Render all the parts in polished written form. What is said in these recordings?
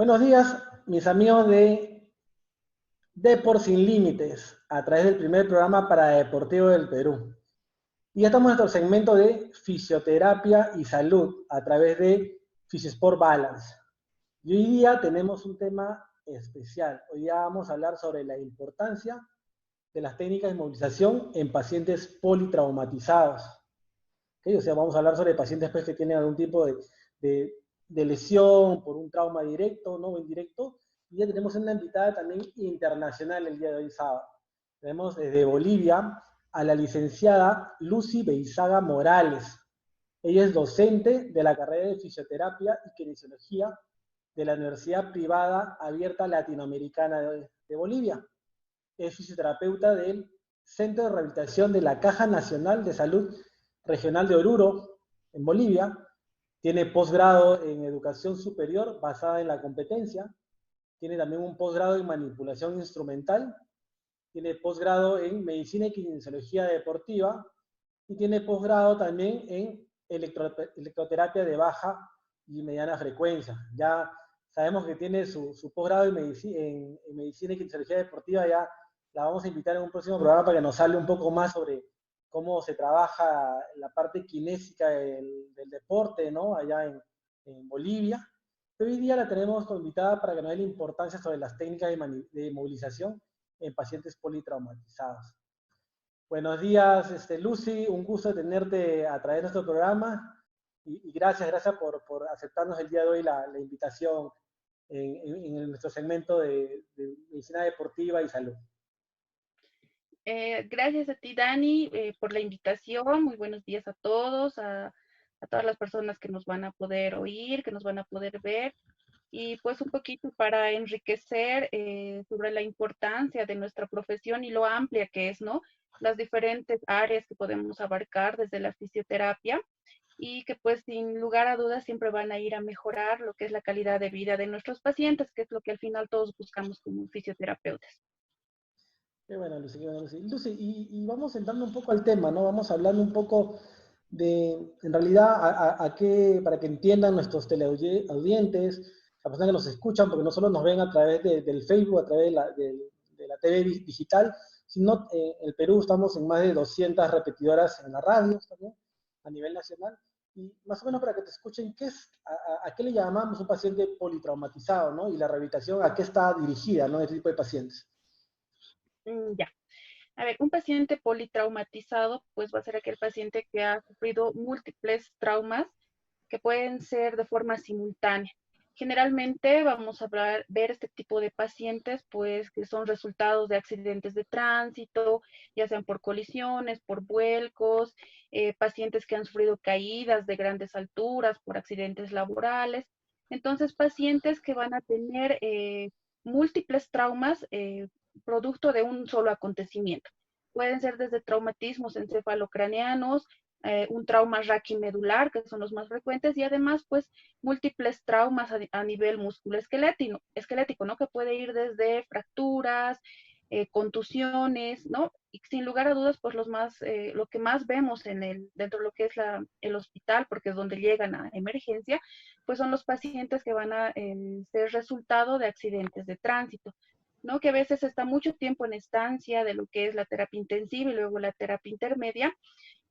Buenos días, mis amigos de Depor Sin Límites, a través del primer programa paradeportivo del Perú. Y ya estamos en nuestro segmento de fisioterapia y salud, a través de Fisiosport Balance. Y hoy día tenemos un tema especial. Hoy día vamos a hablar sobre la importancia de las técnicas de movilización en pacientes politraumatizados. ¿Okay? O sea, vamos a hablar sobre pacientes pues, que tienen algún tipo de lesión por un trauma directo, no indirecto. Y ya tenemos una invitada también internacional el día de hoy sábado. Tenemos desde Bolivia a la licenciada Lucy Beizaga Morales. Ella es docente de la carrera de fisioterapia y kinesiología de la Universidad Privada Abierta Latinoamericana de Bolivia. Es fisioterapeuta del Centro de Rehabilitación de la Caja Nacional de Salud Regional de Oruro, en Bolivia. Tiene posgrado en educación superior basada en la competencia. Tiene también un posgrado en manipulación instrumental. Tiene posgrado en medicina y kinesiología deportiva. Y tiene posgrado también en electroterapia de baja y mediana frecuencia. Ya sabemos que tiene su posgrado en medicina y kinesiología deportiva. Ya la vamos a invitar en un próximo programa para que nos hable un poco más sobre cómo se trabaja la parte kinésica del deporte, ¿no? Allá en Bolivia. Pero hoy día la tenemos como invitada para que nos dé la importancia sobre las técnicas de movilización en pacientes politraumatizados. Buenos días, Lucy, un gusto tenerte a través de nuestro programa y gracias por aceptarnos el día de hoy la invitación en nuestro segmento de medicina deportiva y salud. Gracias a ti, Dani, por la invitación. Muy buenos días a todos, a todas las personas que nos van a poder oír, que nos van a poder ver. Y pues un poquito para enriquecer sobre la importancia de nuestra profesión y lo amplia que es, ¿no? Las diferentes áreas que podemos abarcar desde la fisioterapia y que pues sin lugar a dudas siempre van a ir a mejorar lo que es la calidad de vida de nuestros pacientes, que es lo que al final todos buscamos como fisioterapeutas. Qué bueno, Lucy, qué bueno, Lucy. Lucy, y vamos entrando un poco al tema, ¿no? Vamos hablando un poco de, en realidad, a qué, para que entiendan nuestros teleaudientes, las personas que nos escuchan, porque no solo nos ven a través del Facebook, a través de la TV digital, sino en el Perú estamos en más de 200 repetidoras en la radio también, a nivel nacional, y más o menos para que te escuchen, ¿a qué le llamamos un paciente politraumatizado, ¿no? Y la rehabilitación, ¿a qué está dirigida, ¿no? Este tipo de pacientes. Ya. A ver, un paciente politraumatizado, pues va a ser aquel paciente que ha sufrido múltiples traumas que pueden ser de forma simultánea. Generalmente vamos a ver este tipo de pacientes, pues que son resultados de accidentes de tránsito, ya sean por colisiones, por vuelcos, pacientes que han sufrido caídas de grandes alturas por accidentes laborales. Entonces, pacientes que van a tener múltiples traumas producto de un solo acontecimiento. Pueden ser desde traumatismos encefalocraneanos, un trauma raquimedular, que son los más frecuentes, y además, pues, múltiples traumas a nivel musculoesquelético, ¿no? Que puede ir desde fracturas, contusiones, ¿no? Y sin lugar a dudas, pues, lo que más vemos dentro de lo que es el hospital, porque es donde llegan a emergencia, pues son los pacientes que van a ser resultado de accidentes de tránsito. ¿No? Que a veces está mucho tiempo en estancia de lo que es la terapia intensiva y luego la terapia intermedia,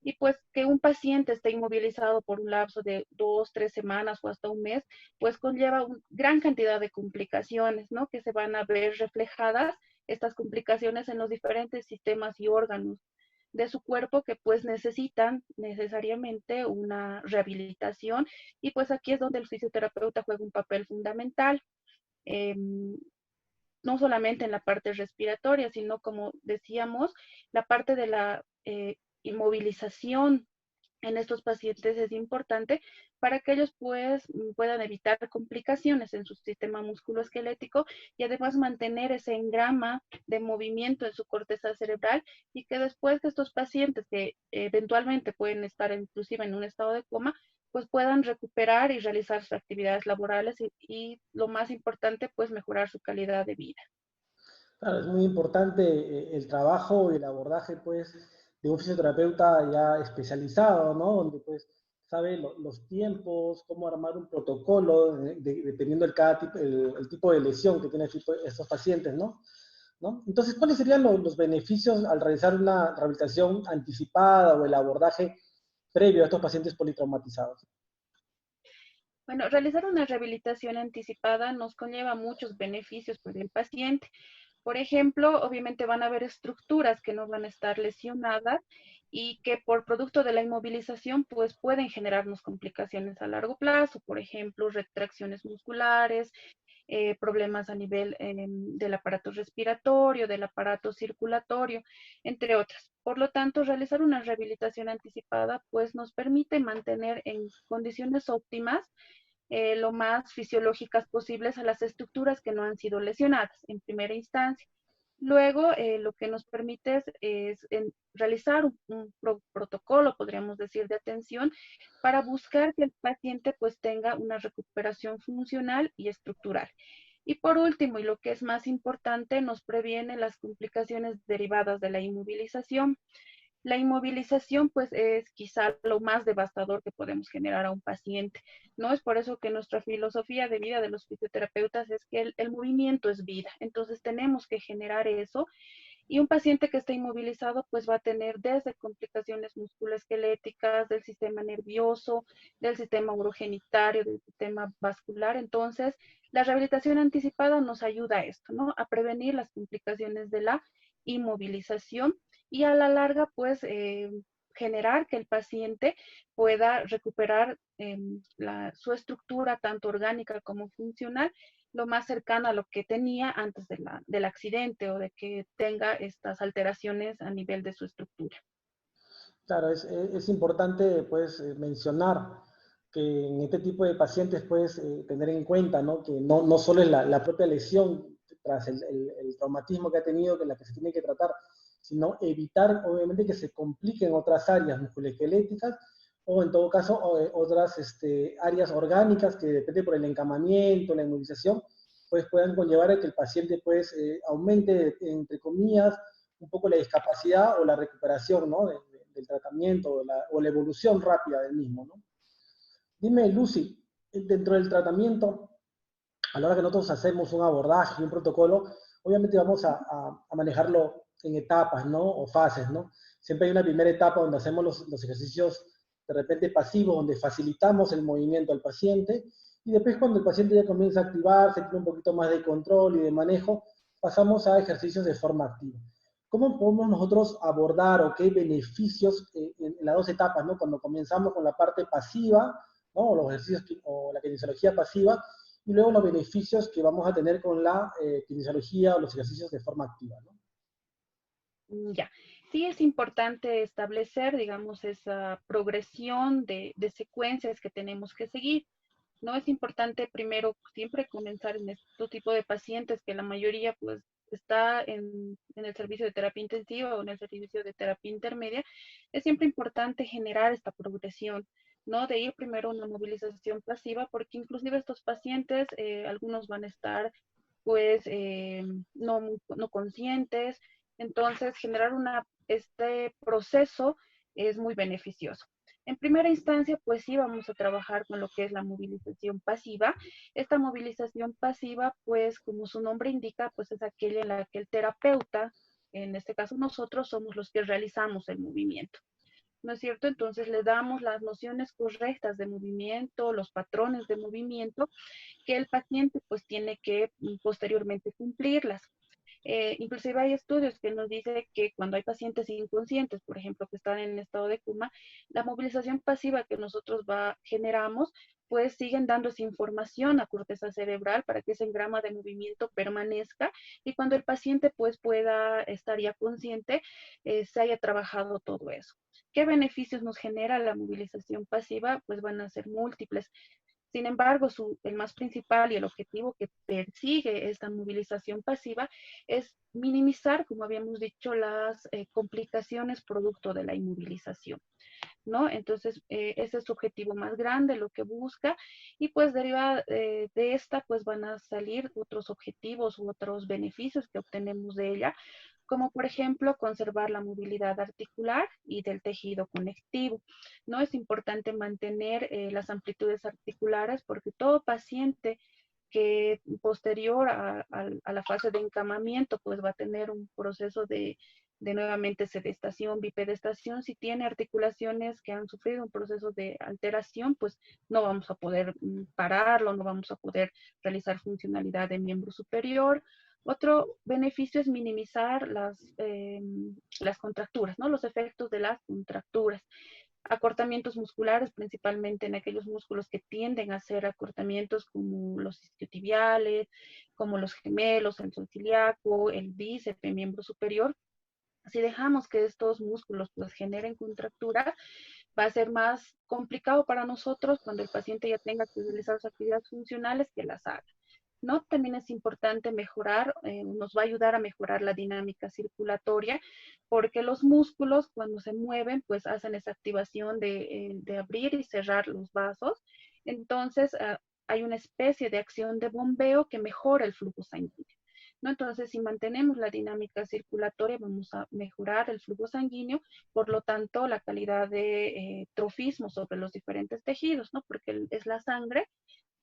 y pues que un paciente esté inmovilizado por un lapso de 2, 3 semanas o hasta un mes, pues conlleva una gran cantidad de complicaciones, ¿no? Que se van a ver reflejadas estas complicaciones en los diferentes sistemas y órganos de su cuerpo que pues necesitan necesariamente una rehabilitación y pues aquí es donde el fisioterapeuta juega un papel fundamental. Eh, no solamente en la parte respiratoria, sino como decíamos, la parte de la inmovilización en estos pacientes es importante para que ellos pues puedan evitar complicaciones en su sistema musculoesquelético y además mantener ese engrama de movimiento en su corteza cerebral y que después que estos pacientes que eventualmente pueden estar inclusive en un estado de coma, pues puedan recuperar y realizar sus actividades laborales y lo más importante, pues mejorar su calidad de vida. Claro, es muy importante el trabajo y el abordaje, pues, de un fisioterapeuta ya especializado, ¿no? Donde, pues, sabe los tiempos, cómo armar un protocolo, dependiendo del cada tipo, el tipo de lesión que tienen estos pacientes, ¿no? ¿No? Entonces, ¿cuáles serían los beneficios al realizar una rehabilitación anticipada o el abordaje previo a estos pacientes politraumatizados? Bueno, realizar una rehabilitación anticipada nos conlleva muchos beneficios para el paciente. Por ejemplo, obviamente van a haber estructuras que no van a estar lesionadas y que por producto de la inmovilización pues pueden generarnos complicaciones a largo plazo, por ejemplo, retracciones musculares, problemas a nivel del aparato respiratorio, del aparato circulatorio, entre otras. Por lo tanto, realizar una rehabilitación anticipada pues nos permite mantener en condiciones óptimas lo más fisiológicas posibles a las estructuras que no han sido lesionadas en primera instancia. Luego, lo que nos permite es realizar un protocolo, podríamos decir, de atención para buscar que el paciente pues tenga una recuperación funcional y estructural. Y por último, y lo que es más importante, nos previene las complicaciones derivadas de la inmovilización. La inmovilización, pues, es quizá lo más devastador que podemos generar a un paciente, ¿no? Es por eso que nuestra filosofía de vida de los fisioterapeutas es que el movimiento es vida. Entonces, tenemos que generar eso. Y un paciente que esté inmovilizado, pues, va a tener desde complicaciones musculoesqueléticas, del sistema nervioso, del sistema urogenitario, del sistema vascular. Entonces, la rehabilitación anticipada nos ayuda a esto, ¿no? A prevenir las complicaciones de la inmovilización y a la larga, pues, generar que el paciente pueda recuperar su estructura tanto orgánica como funcional lo más cercano a lo que tenía antes del accidente o de que tenga estas alteraciones a nivel de su estructura. Claro, es importante pues mencionar que en este tipo de pacientes puedes tener en cuenta, ¿no? Que no solo es la propia lesión tras el traumatismo que ha tenido, que es la que se tiene que tratar, sino evitar obviamente que se compliquen otras áreas musculoesqueléticas o en todo caso otras áreas orgánicas que depende por el encamamiento, la inmovilización, pues puedan conllevar a que el paciente pues aumente, entre comillas, un poco la discapacidad o la recuperación, ¿no? Del tratamiento o la evolución rápida del mismo, ¿no? Dime, Lucy, dentro del tratamiento, a la hora que nosotros hacemos un abordaje y un protocolo, obviamente vamos a manejarlo en etapas, ¿no? O fases, ¿no? Siempre hay una primera etapa donde hacemos los ejercicios de repente pasivos, donde facilitamos el movimiento al paciente, y después cuando el paciente ya comienza a activarse, tiene un poquito más de control y de manejo, pasamos a ejercicios de forma activa. ¿Cómo podemos nosotros abordar o qué beneficios en las dos etapas, ¿no? Cuando comenzamos con la parte pasiva, ¿no? O los ejercicios o la kinesiología pasiva, y luego los beneficios que vamos a tener con la kinesiología o los ejercicios de forma activa, ¿no? Ya, sí es importante establecer, digamos, esa progresión de secuencias que tenemos que seguir. No es importante primero siempre comenzar en este tipo de pacientes que la mayoría pues está en el servicio de terapia intensiva o en el servicio de terapia intermedia. Es siempre importante generar esta progresión, ¿no? De ir primero a una movilización pasiva porque inclusive estos pacientes, algunos van a estar pues no conscientes. Entonces, generar este proceso es muy beneficioso. En primera instancia, pues sí, vamos a trabajar con lo que es la movilización pasiva. Esta movilización pasiva, pues como su nombre indica, pues es aquella en la que el terapeuta, en este caso nosotros, somos los que realizamos el movimiento. ¿No es cierto? Entonces le damos las nociones correctas de movimiento, los patrones de movimiento que el paciente pues tiene que posteriormente cumplirlas. Inclusive hay estudios que nos dicen que cuando hay pacientes inconscientes, por ejemplo, que están en estado de coma, la movilización pasiva que nosotros generamos, pues siguen dando esa información a corteza cerebral para que ese engrama de movimiento permanezca y cuando el paciente pues pueda estar ya consciente, se haya trabajado todo eso. ¿Qué beneficios nos genera la movilización pasiva? Pues van a ser múltiples. Sin embargo, el más principal y el objetivo que persigue esta movilización pasiva es minimizar, como habíamos dicho, las complicaciones producto de la inmovilización, ¿no? Entonces, ese es su objetivo más grande, lo que busca, y pues deriva de esta, pues van a salir otros objetivos u otros beneficios que obtenemos de ella, como por ejemplo conservar la movilidad articular y del tejido conectivo. No es importante mantener las amplitudes articulares porque todo paciente que posterior a la fase de encamamiento, pues va a tener un proceso de nuevamente sedestación, bipedestación. Si tiene articulaciones que han sufrido un proceso de alteración, pues no vamos a poder pararlo, no vamos a poder realizar funcionalidad de miembro superior. Otro beneficio es minimizar las contracturas, ¿no? Los efectos de las contracturas. Acortamientos musculares, principalmente en aquellos músculos que tienden a hacer acortamientos como los isquiotibiales, como los gemelos, el sol ilíaco, el bíceps, el miembro superior. Si dejamos que estos músculos pues generen contractura, va a ser más complicado para nosotros cuando el paciente ya tenga que realizar sus actividades funcionales que las haga. ¿No? También es importante mejorar, nos va a ayudar a mejorar la dinámica circulatoria, porque los músculos cuando se mueven, pues hacen esa activación de abrir y cerrar los vasos. Entonces, hay una especie de acción de bombeo que mejora el flujo sanguíneo. ¿No? Entonces, si mantenemos la dinámica circulatoria, vamos a mejorar el flujo sanguíneo, por lo tanto, la calidad de trofismo sobre los diferentes tejidos, ¿no? Porque es la sangre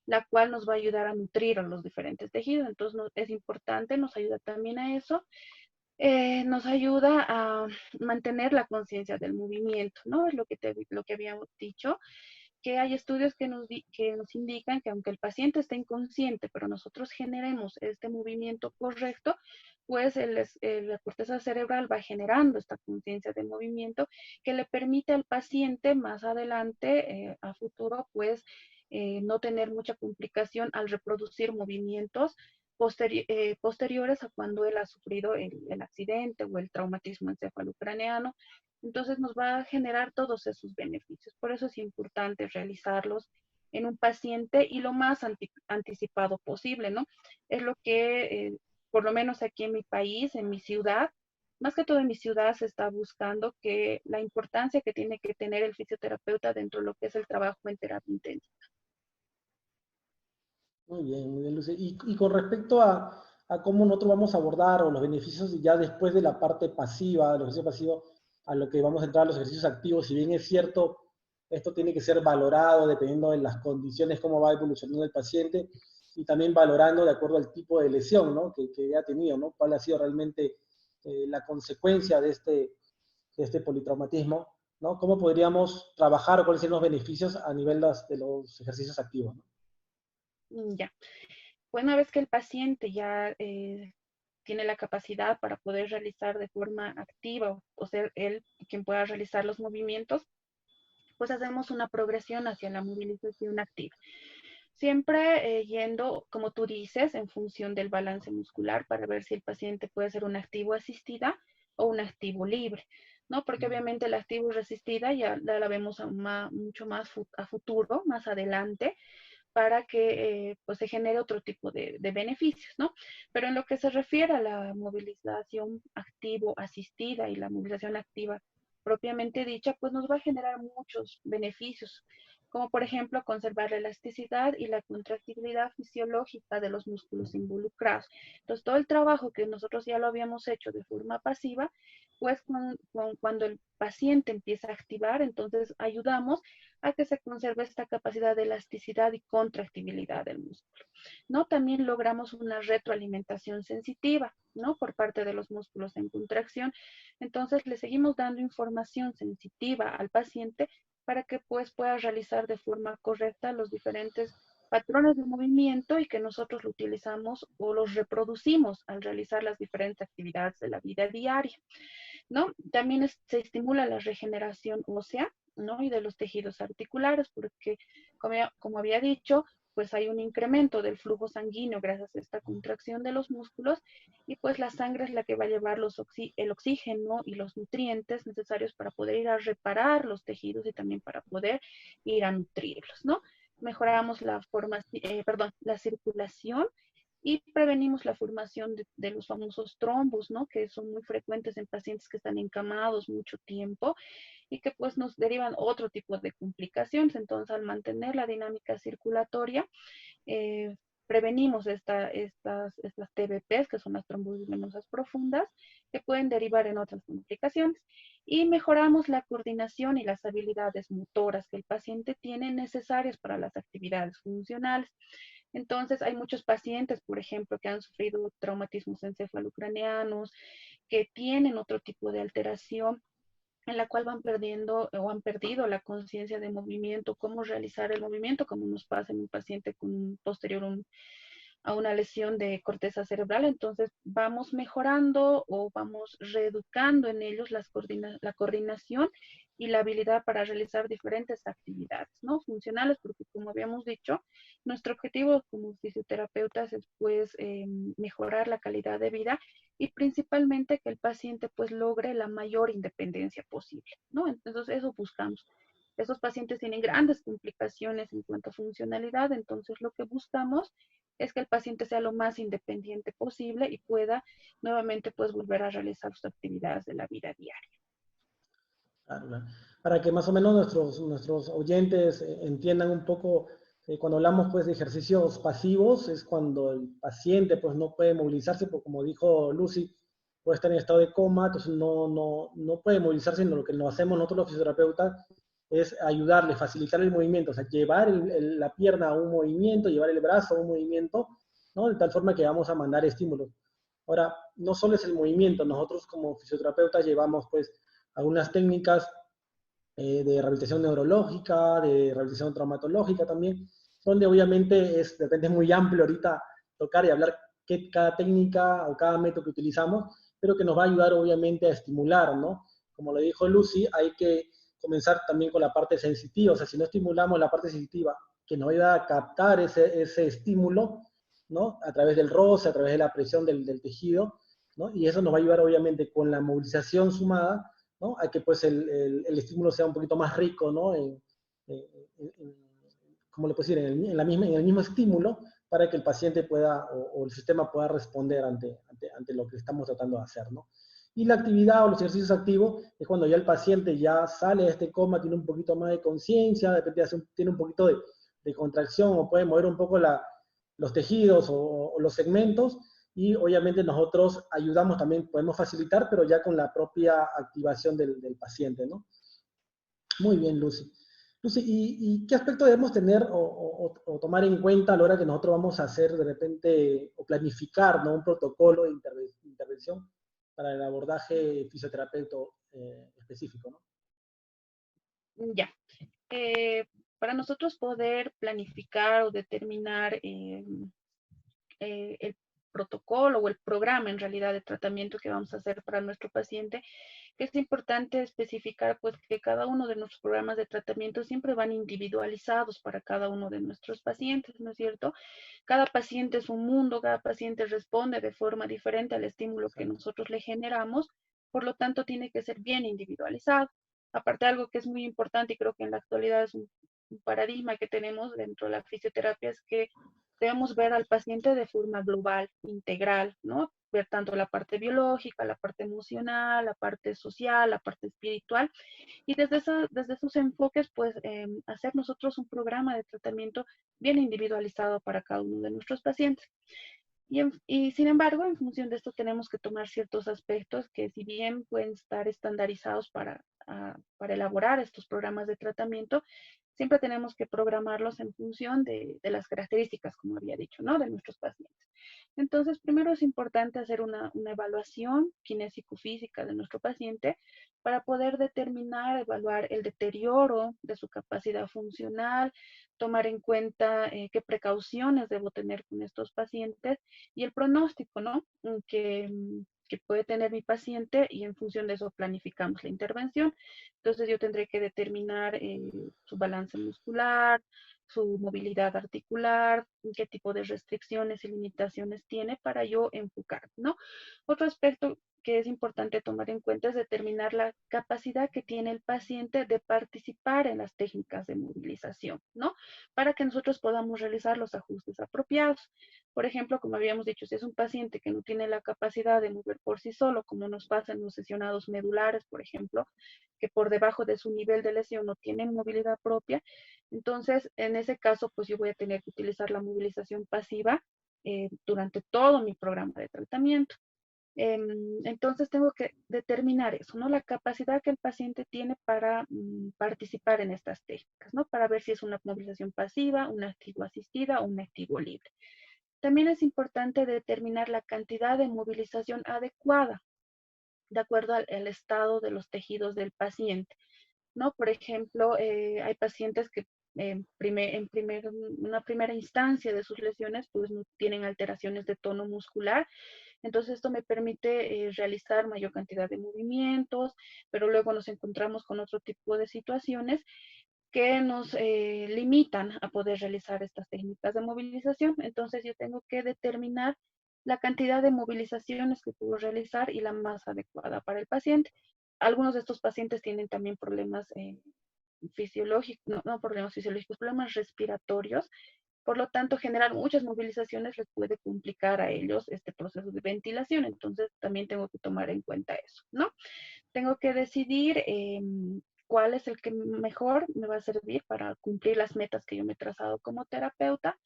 la cual nos va a ayudar a nutrir a los diferentes tejidos. Entonces, es importante, nos ayuda también a eso. Nos ayuda a mantener la conciencia del movimiento, ¿no? Es lo que habíamos dicho, que hay estudios que nos indican que aunque el paciente esté inconsciente, pero nosotros generemos este movimiento correcto, pues la corteza cerebral va generando esta conciencia de movimiento que le permite al paciente más adelante, a futuro, pues no tener mucha complicación al reproducir movimientos posteriores a cuando él ha sufrido el accidente o el traumatismo encefalocraneano. Entonces nos va a generar todos esos beneficios. Por eso es importante realizarlos en un paciente y lo más anticipado posible, ¿no? Es lo que, por lo menos aquí en mi país, en mi ciudad, más que todo en mi ciudad se está buscando que la importancia que tiene que tener el fisioterapeuta dentro de lo que es el trabajo en terapia intensiva. Muy bien, Luce. Y con respecto a cómo nosotros vamos a abordar o los beneficios ya después de la parte pasiva, del ejercicio pasivo, a lo que vamos a entrar a los ejercicios activos, si bien es cierto, esto tiene que ser valorado dependiendo de las condiciones, cómo va evolucionando el paciente, y también valorando de acuerdo al tipo de lesión, ¿no? que ha tenido, ¿no? Cuál ha sido realmente la consecuencia de este politraumatismo, ¿no? ¿Cómo podríamos trabajar o cuáles son los beneficios a nivel de los ejercicios activos, ¿no? Ya. Una vez que el paciente ya tiene la capacidad para poder realizar de forma activa o ser él quien pueda realizar los movimientos, pues hacemos una progresión hacia la movilización activa. Siempre yendo, como tú dices, en función del balance muscular para ver si el paciente puede ser un activo asistida o un activo libre, ¿no? Porque obviamente el activo resistida ya la vemos mucho más a futuro, más adelante, para que pues se genere otro tipo de beneficios, ¿no? Pero en lo que se refiere a la movilización activo asistida y la movilización activa propiamente dicha, pues nos va a generar muchos beneficios, como por ejemplo conservar la elasticidad y la contractibilidad fisiológica de los músculos involucrados. Entonces, todo el trabajo que nosotros ya lo habíamos hecho de forma pasiva, pues cuando el paciente empieza a activar, entonces ayudamos a que se conserve esta capacidad de elasticidad y contractibilidad del músculo, ¿no? También logramos una retroalimentación sensitiva, ¿no? Por parte de los músculos en contracción. Entonces, le seguimos dando información sensitiva al paciente para que pues pueda realizar de forma correcta los diferentes patrones de movimiento y que nosotros lo utilizamos o los reproducimos al realizar las diferentes actividades de la vida diaria, ¿no? También se estimula la regeneración ósea, ¿no? Y de los tejidos articulares, porque como había dicho, pues hay un incremento del flujo sanguíneo gracias a esta contracción de los músculos y pues la sangre es la que va a llevar el oxígeno y los nutrientes necesarios para poder ir a reparar los tejidos y también para poder ir a nutrirlos, ¿no? Mejoramos la circulación y prevenimos la formación de los famosos trombos, ¿no? Que son muy frecuentes en pacientes que están encamados mucho tiempo y que pues nos derivan otro tipo de complicaciones. Entonces, al mantener la dinámica circulatoria, eh, prevenimos estas TBPs, que son las trombosis venosas profundas, que pueden derivar en otras complicaciones. Y mejoramos la coordinación y las habilidades motoras que el paciente tiene necesarias para las actividades funcionales. Entonces, hay muchos pacientes, por ejemplo, que han sufrido traumatismos encefalocraneanos, que tienen otro tipo de alteración en la cual van perdiendo o han perdido la conciencia de movimiento, cómo realizar el movimiento, como nos pasa en un paciente con posterior a una lesión de corteza cerebral. Entonces vamos mejorando o vamos reeducando en ellos la coordinación y la habilidad para realizar diferentes actividades, ¿no? Funcionales, porque como habíamos dicho, nuestro objetivo como fisioterapeutas es pues mejorar la calidad de vida y principalmente que el paciente pues logre la mayor independencia posible, ¿no? Entonces eso buscamos. Esos pacientes tienen grandes complicaciones en cuanto a funcionalidad, entonces lo que buscamos es que el paciente sea lo más independiente posible y pueda nuevamente pues volver a realizar sus actividades de la vida diaria. Claro, claro. Para que más o menos nuestros oyentes entiendan un poco, cuando hablamos pues de ejercicios pasivos, es cuando el paciente pues no puede movilizarse, porque como dijo Lucy, puede estar en estado de coma, entonces no puede movilizarse, sino lo que nos hacemos nosotros los fisioterapeutas es ayudarle, facilitar el movimiento, o sea, llevar la pierna a un movimiento, llevar el brazo a un movimiento, ¿no? De tal forma que vamos a mandar estímulos. Ahora, no solo es el movimiento, nosotros como fisioterapeutas llevamos pues algunas técnicas de rehabilitación neurológica, de rehabilitación traumatológica también, donde obviamente de repente es muy amplio ahorita tocar y hablar cada técnica o cada método que utilizamos, pero que nos va a ayudar obviamente a estimular, ¿no? Como lo dijo Lucy, hay que comenzar también con la parte sensitiva, o sea, si no estimulamos la parte sensitiva, que nos va a captar ese estímulo, ¿no? A través del roce, a través de la presión del tejido, ¿no? Y eso nos va a ayudar obviamente con la movilización sumada, ¿no? A que pues el estímulo sea un poquito más rico, ¿no? ¿Cómo le puedo decir? En el mismo estímulo para que el paciente pueda o el sistema pueda responder ante lo que estamos tratando de hacer, ¿no? Y la actividad o los ejercicios activos es cuando ya el paciente ya sale de este coma, tiene un poquito más de conciencia, de repente tiene un poquito de contracción o puede mover un poco los tejidos o los segmentos, y obviamente nosotros ayudamos también, podemos facilitar, pero ya con la propia activación del paciente, ¿no? Muy bien, Lucy. Lucy, ¿y qué aspecto debemos tener o tomar en cuenta a la hora que nosotros vamos a hacer de repente o planificar, ¿no? Un protocolo de intervención para el abordaje fisioterapeuta específico, ¿no? Ya. Para nosotros poder planificar o determinar el protocolo o el programa en realidad de tratamiento que vamos a hacer para nuestro paciente, es importante especificar pues que cada uno de nuestros programas de tratamiento siempre van individualizados para cada uno de nuestros pacientes, ¿no es cierto? Cada paciente es un mundo, cada paciente responde de forma diferente al estímulo que Exacto. nosotros le generamos, por lo tanto tiene que ser bien individualizado. Aparte, algo que es muy importante y creo que en la actualidad es un paradigma que tenemos dentro de la fisioterapia es que debemos ver al paciente de forma global, integral, ¿no? Ver tanto la parte biológica, la parte emocional, la parte social, la parte espiritual, y desde esos enfoques, pues, hacer nosotros un programa de tratamiento bien individualizado para cada uno de nuestros pacientes. Y sin embargo, en función de esto tenemos que tomar ciertos aspectos que si bien pueden estar estandarizados para elaborar estos programas de tratamiento, siempre tenemos que programarlos en función de las características, como había dicho, ¿no? De nuestros pacientes. Entonces, primero es importante hacer una evaluación kinésico-física de nuestro paciente para poder determinar, evaluar el deterioro de su capacidad funcional, tomar en cuenta qué precauciones debo tener con estos pacientes y el pronóstico, ¿no? Que puede tener mi paciente y en función de eso planificamos la intervención. Entonces yo tendré que determinar su balance muscular, su movilidad articular, qué tipo de restricciones y limitaciones tiene para yo enfocar, ¿no? Otro aspecto que es importante tomar en cuenta es determinar la capacidad que tiene el paciente de participar en las técnicas de movilización, ¿no? Para que nosotros podamos realizar los ajustes apropiados. Por ejemplo, como habíamos dicho, si es un paciente que no tiene la capacidad de mover por sí solo, como nos pasa en los lesionados medulares, por ejemplo, que por debajo de su nivel de lesión no tienen movilidad propia, entonces en ese caso, pues yo voy a tener que utilizar la movilización pasiva durante todo mi programa de tratamiento. Entonces tengo que determinar eso, ¿no? La capacidad que el paciente tiene para participar en estas técnicas, ¿no? Para ver si es una movilización pasiva, un activo asistida o un activo libre. También es importante determinar la cantidad de movilización adecuada, de acuerdo al estado de los tejidos del paciente, ¿no? Por ejemplo, hay pacientes que una primera instancia de sus lesiones, pues no tienen alteraciones de tono muscular. Entonces esto me permite realizar mayor cantidad de movimientos, pero luego nos encontramos con otro tipo de situaciones que nos limitan a poder realizar estas técnicas de movilización. Entonces yo tengo que determinar la cantidad de movilizaciones que puedo realizar y la más adecuada para el paciente. Algunos de estos pacientes tienen también problemas fisiológicos, no problemas fisiológicos, problemas respiratorios. Por lo tanto, generar muchas movilizaciones les puede complicar a ellos este proceso de ventilación. Entonces, también tengo que tomar en cuenta eso, ¿no? Tengo que decidir cuál es el que mejor me va a servir para cumplir las metas que yo me he trazado como terapeuta.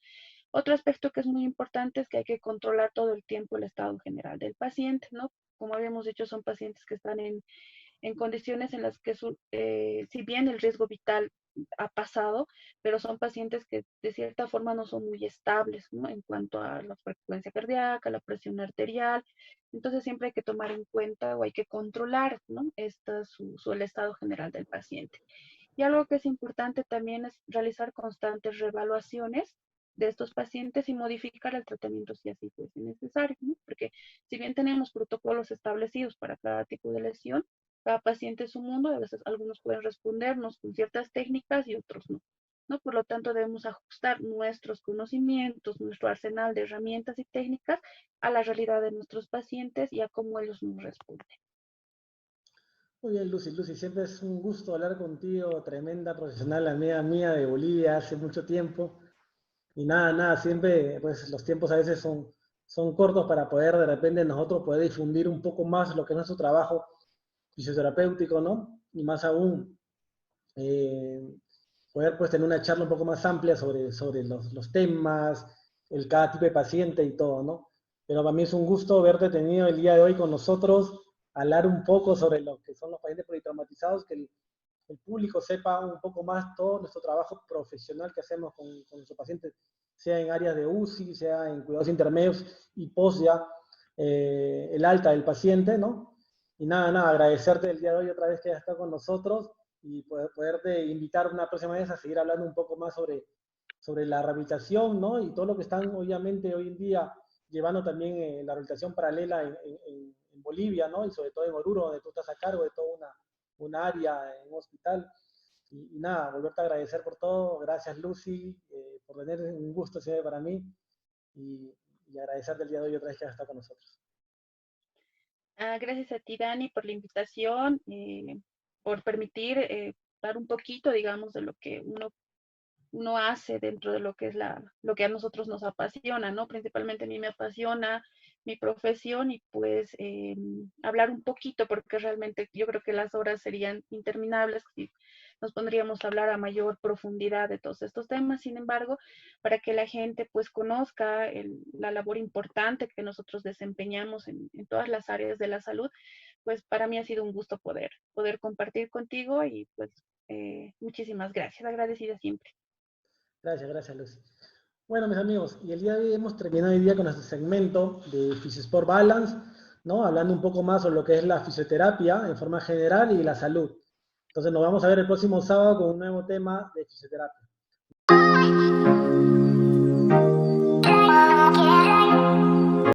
Otro aspecto que es muy importante es que hay que controlar todo el tiempo el estado general del paciente, ¿no? Como habíamos dicho, son pacientes que están en condiciones en las que si bien el riesgo vital ha pasado, pero son pacientes que de cierta forma no son muy estables, ¿no? En cuanto a la frecuencia cardíaca, la presión arterial. Entonces siempre hay que tomar en cuenta o hay que controlar, ¿no? El estado general del paciente. Y algo que es importante también es realizar constantes reevaluaciones de estos pacientes y modificar el tratamiento si así fuese necesario, ¿no? Porque si bien tenemos protocolos establecidos para cada tipo de lesión, cada paciente es un mundo, a veces algunos pueden respondernos con ciertas técnicas y otros no, ¿no? Por lo tanto, debemos ajustar nuestros conocimientos, nuestro arsenal de herramientas y técnicas a la realidad de nuestros pacientes y a cómo ellos nos responden. Muy bien, Lucy. Lucy, siempre es un gusto hablar contigo, tremenda profesional, amiga mía de Bolivia hace mucho tiempo. Y nada, siempre, pues los tiempos a veces son cortos para poder de repente nosotros poder difundir un poco más lo que es nuestro trabajo fisioterapéutico, ¿no? Y más aún, eh, poder pues tener una charla un poco más amplia sobre los temas, cada tipo de paciente y todo, ¿no? Pero para mí es un gusto verte tenido el día de hoy con nosotros, hablar un poco sobre lo que son los pacientes politraumatizados, que el público sepa un poco más todo nuestro trabajo profesional que hacemos con nuestros pacientes, sea en áreas de UCI, sea en cuidados intermedios y post ya el alta del paciente, ¿no? Y nada, agradecerte el día de hoy otra vez que hayas estado con nosotros y poderte invitar una próxima vez a seguir hablando un poco más sobre la rehabilitación, ¿no? Y todo lo que están obviamente hoy en día llevando también la rehabilitación paralela en Bolivia, ¿no? Y sobre todo en Oruro, donde tú estás a cargo de toda una área en un hospital. Y nada, volverte a agradecer por todo. Gracias, Lucy, por tener un gusto siempre para mí. Y agradecerte el día de hoy otra vez que has estado con nosotros. Gracias a ti, Dani, por la invitación, por permitir dar un poquito, digamos, de lo que uno hace dentro de lo que es lo que a nosotros nos apasiona, ¿no? Principalmente a mí me apasiona mi profesión y pues hablar un poquito, porque realmente yo creo que las horas serían interminables si nos pondríamos a hablar a mayor profundidad de todos estos temas. Sin embargo, para que la gente pues conozca la labor importante que nosotros desempeñamos en todas las áreas de la salud, pues para mí ha sido un gusto poder compartir contigo y pues muchísimas gracias, agradecida siempre. Gracias, Lucy. Bueno, mis amigos, y el día de hoy hemos terminado el día con nuestro segmento de Fisiosport Balance, ¿no? Hablando un poco más sobre lo que es la fisioterapia en forma general y la salud. Entonces nos vamos a ver el próximo sábado con un nuevo tema de fisioterapia.